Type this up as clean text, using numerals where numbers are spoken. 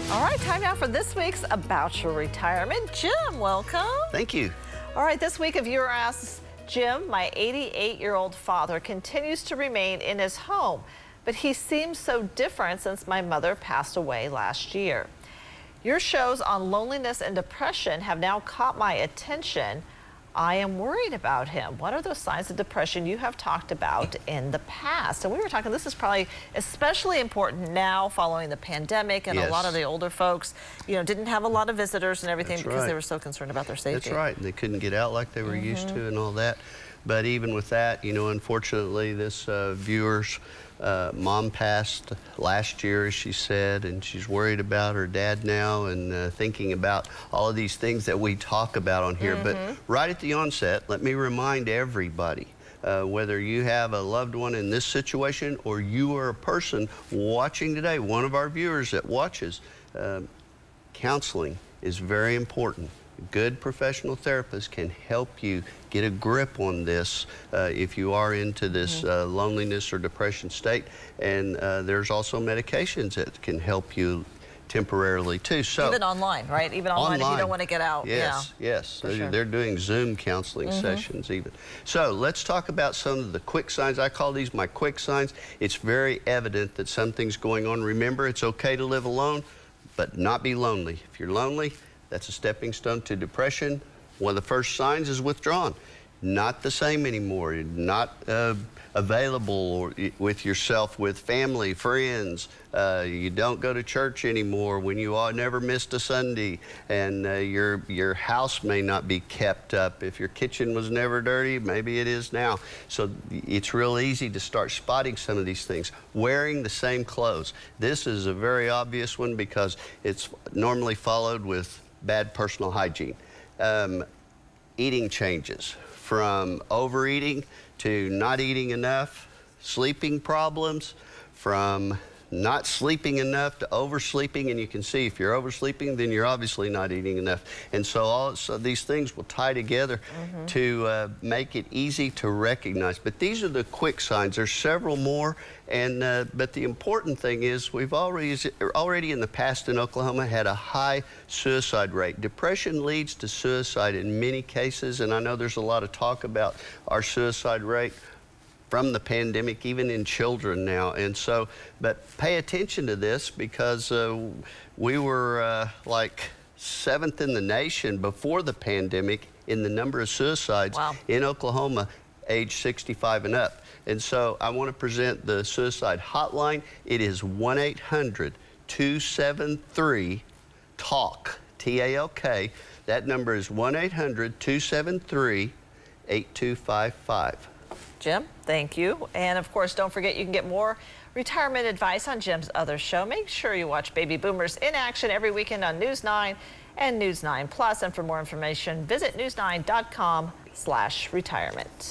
All right, time now for this week's About Your Retirement. Jim, welcome. Thank you. All right, this week a viewer asks, Jim, my 88-year-old father continues to remain in his home, but he seems so different since my mother passed away last year. Your shows on loneliness and depression have now caught my attention. I am worried about him. What are those signs of depression you have talked about in the past? And we were talking, this is probably especially important now following the pandemic, and Yes. a lot of the older folks, didn't have a lot of visitors and everything. That's because right. they were so concerned about their safety. That's right. They couldn't get out like they were used to and all that. But even with that, unfortunately, this viewer's mom passed last year, as she said, and she's worried about her dad now and thinking about all of these things that we talk about on here. But right at the onset, let me remind everybody, whether you have a loved one in this situation or you are a person watching today, one of our viewers that watches, counseling is very important. Good professional therapists can help you get a grip on this if you are into this loneliness or depression state. And there's also medications that can help you temporarily too. So even online, right? Even online if you don't want to get out. Yes, yes. Sure. They're doing Zoom counseling sessions even. So let's talk about some of the quick signs. I call these my quick signs. It's very evident that something's going on. Remember, it's okay to live alone, but not be lonely. If you're lonely, that's a stepping stone to depression. One of the first signs is withdrawn. Not the same anymore. You're not available with yourself, with family, friends. You don't go to church anymore when you never missed a Sunday. And your house may not be kept up. If your kitchen was never dirty, maybe it is now. So it's real easy to start spotting some of these things. Wearing the same clothes. This is a very obvious one because it's normally followed with bad personal hygiene. Eating changes from overeating to not eating enough, sleeping problems, from not sleeping enough to oversleeping, and you can see if you're oversleeping, then you're obviously not eating enough. And so these things will tie together to make it easy to recognize. But these are the quick signs. There's several more, and but the important thing is we've already in the past in Oklahoma had a high suicide rate. Depression leads to suicide in many cases, and I know there's a lot of talk about our suicide rate from the pandemic, even in children now. And so, but pay attention to this because we were like 7th in the nation before the pandemic in the number of suicides in Oklahoma age 65 and up. And so I want to present the suicide hotline. It is 1-800-273-TALK, T-A-L-K. That number is 1-800-273-8255. Jim, thank you. And of course, don't forget you can get more retirement advice on Jim's other show. Make sure you watch Baby Boomers in Action every weekend on News 9 and News 9 Plus. And for more information, visit news9.com/retirement.